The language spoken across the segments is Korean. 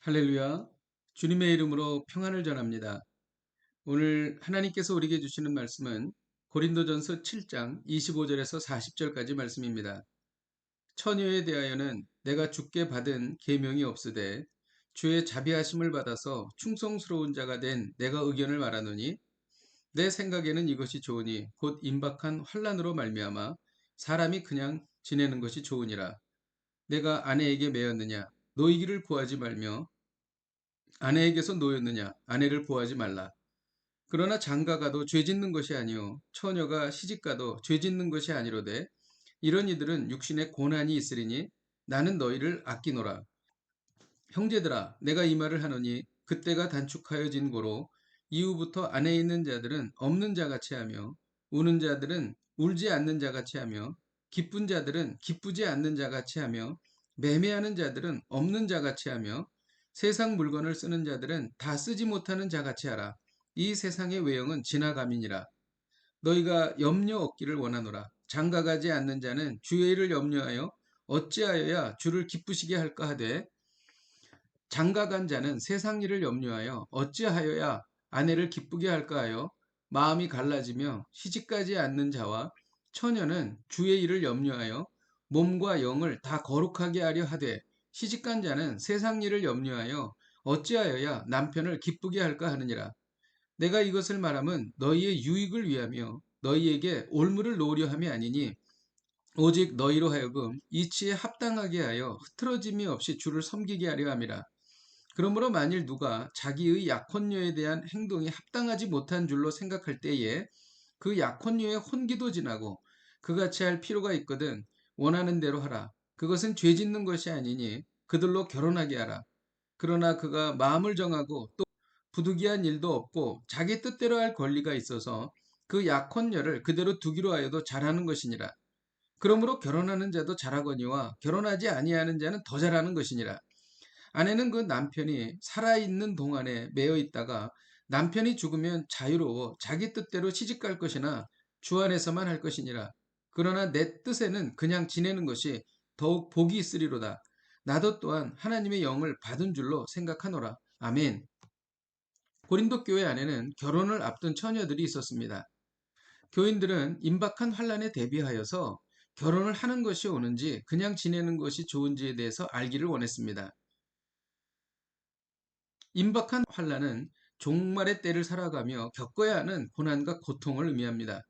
할렐루야. 주님의 이름으로 평안을 전합니다. 오늘 하나님께서 우리에게 주시는 말씀은 고린도전서 7장 25절에서 40절까지 말씀입니다. 처녀에 대하여는 내가 주께 받은 계명이 없으되 주의 자비하심을 받아서 충성스러운 자가 된 내가 의견을 말하노니 내 생각에는 이것이 좋으니 곧 임박한 환난으로 말미암아 사람이 그냥 지내는 것이 좋으니라. 내가 아내에게 매였느냐 노이기를 구하지 말며 아내에게서 노였느냐 아내를 구하지 말라. 그러나 장가가도 죄짓는 것이 아니요 처녀가 시집가도 죄짓는 것이 아니로되 이런 이들은 육신에 고난이 있으리니 나는 너희를 아끼노라. 형제들아 내가 이 말을 하노니 그때가 단축하여진 고로 이후부터 안에 있는 자들은 없는 자같이 하며 우는 자들은 울지 않는 자같이 하며 기쁜 자들은 기쁘지 않는 자같이 하며 매매하는 자들은 없는 자같이 하며 세상 물건을 쓰는 자들은 다 쓰지 못하는 자같이 하라. 이 세상의 외형은 지나감이니라. 너희가 염려 얻기를 원하노라. 장가가지 않는 자는 주의 일을 염려하여 어찌하여야 주를 기쁘시게 할까 하되 장가간 자는 세상 일을 염려하여 어찌하여야 아내를 기쁘게 할까 하여 마음이 갈라지며 시집가지 않는 자와 처녀는 주의 일을 염려하여 몸과 영을 다 거룩하게 하려 하되 시집간 자는 세상 일을 염려하여 어찌하여야 남편을 기쁘게 할까 하느니라. 내가 이것을 말함은 너희의 유익을 위하며 너희에게 올무를 놓으려 함이 아니니 오직 너희로 하여금 이치에 합당하게 하여 흐트러짐이 없이 주를 섬기게 하려 함이라. 그러므로 만일 누가 자기의 약혼녀에 대한 행동이 합당하지 못한 줄로 생각할 때에 그 약혼녀의 혼기도 지나고 그같이 할 필요가 있거든 원하는 대로 하라. 그것은 죄 짓는 것이 아니니 그들로 결혼하게 하라. 그러나 그가 마음을 정하고 또 부득이한 일도 없고 자기 뜻대로 할 권리가 있어서 그 약혼녀를 그대로 두기로 하여도 잘하는 것이니라. 그러므로 결혼하는 자도 잘하거니와 결혼하지 아니하는 자는 더 잘하는 것이니라. 아내는 그 남편이 살아있는 동안에 매여 있다가 남편이 죽으면 자유로워 자기 뜻대로 시집갈 것이나 주 안에서만 할 것이니라. 그러나 내 뜻에는 그냥 지내는 것이 더욱 복이 있으리로다. 나도 또한 하나님의 영을 받은 줄로 생각하노라. 아멘. 고린도 교회 안에는 결혼을 앞둔 처녀들이 있었습니다. 교인들은 임박한 환란에 대비하여서 결혼을 하는 것이 옳은지 그냥 지내는 것이 좋은지에 대해서 알기를 원했습니다. 임박한 환란은 종말의 때를 살아가며 겪어야 하는 고난과 고통을 의미합니다.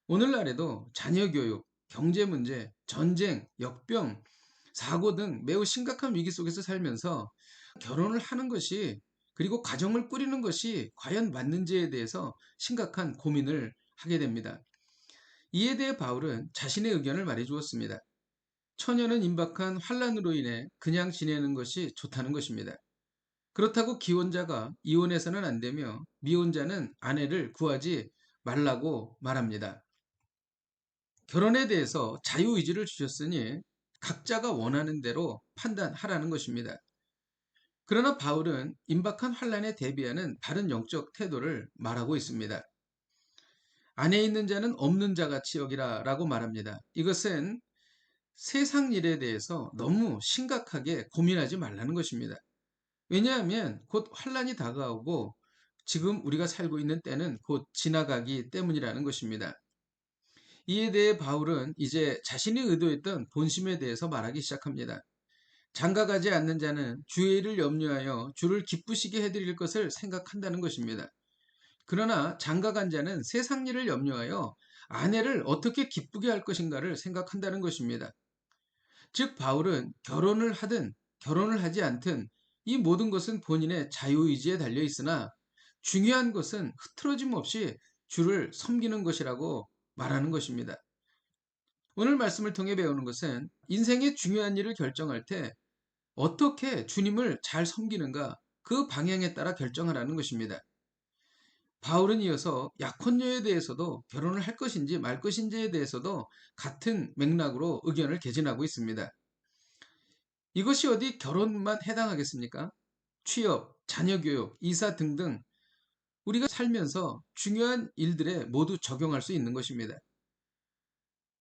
오늘날에도 자녀 교육, 경제 문제, 전쟁, 역병, 사고 등 매우 심각한 위기 속에서 살면서 결혼을 하는 것이 그리고 가정을 꾸리는 것이 과연 맞는지에 대해서 심각한 고민을 하게 됩니다. 이에 대해 바울은 자신의 의견을 말해 주었습니다. 처녀는 임박한 환란으로 인해 그냥 지내는 것이 좋다는 것입니다. 그렇다고 기혼자가 이혼해서는 안 되며 미혼자는 아내를 구하지 말라고 말합니다. 결혼에 대해서 자유의지를 주셨으니 각자가 원하는 대로 판단하라는 것입니다. 그러나 바울은 임박한 환란에 대비하는 다른 영적 태도를 말하고 있습니다. 안에 있는 자는 없는 자같이 여기라 라고 말합니다. 이것은 세상 일에 대해서 너무 심각하게 고민하지 말라는 것입니다. 왜냐하면 곧 환란이 다가오고 지금 우리가 살고 있는 때는 곧 지나가기 때문이라는 것입니다. 이에 대해 바울은 이제 자신이 의도했던 본심에 대해서 말하기 시작합니다. 장가가지 않는 자는 주의 일을 염려하여 주를 기쁘시게 해드릴 것을 생각한다는 것입니다. 그러나 장가간 자는 세상 일을 염려하여 아내를 어떻게 기쁘게 할 것인가를 생각한다는 것입니다. 즉 바울은 결혼을 하든 결혼을 하지 않든 이 모든 것은 본인의 자유의지에 달려 있으나 중요한 것은 흐트러짐 없이 주를 섬기는 것이라고 말하는 것입니다. 오늘 말씀을 통해 배우는 것은 인생의 중요한 일을 결정할 때 어떻게 주님을 잘 섬기는가 그 방향에 따라 결정하라는 것입니다. 바울은 이어서 약혼녀에 대해서도 결혼을 할 것인지 말 것인지에 대해서도 같은 맥락으로 의견을 개진하고 있습니다. 이것이 어디 결혼만 해당하겠습니까? 취업, 자녀교육, 이사 등등 우리가 살면서 중요한 일들에 모두 적용할 수 있는 것입니다.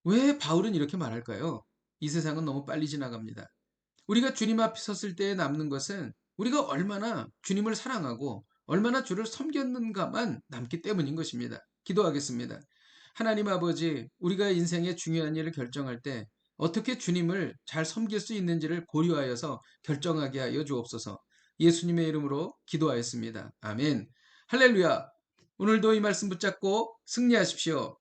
왜 바울은 이렇게 말할까요? 이 세상은 너무 빨리 지나갑니다. 우리가 주님 앞에 섰을 때에 남는 것은 우리가 얼마나 주님을 사랑하고 얼마나 주를 섬겼는가만 남기 때문인 것입니다. 기도하겠습니다. 하나님 아버지, 우리가 인생의 중요한 일을 결정할 때 어떻게 주님을 잘 섬길 수 있는지를 고려하여서 결정하게 하여 주옵소서. 예수님의 이름으로 기도하였습니다. 아멘. 할렐루야. 오늘도 이 말씀 붙잡고 승리하십시오.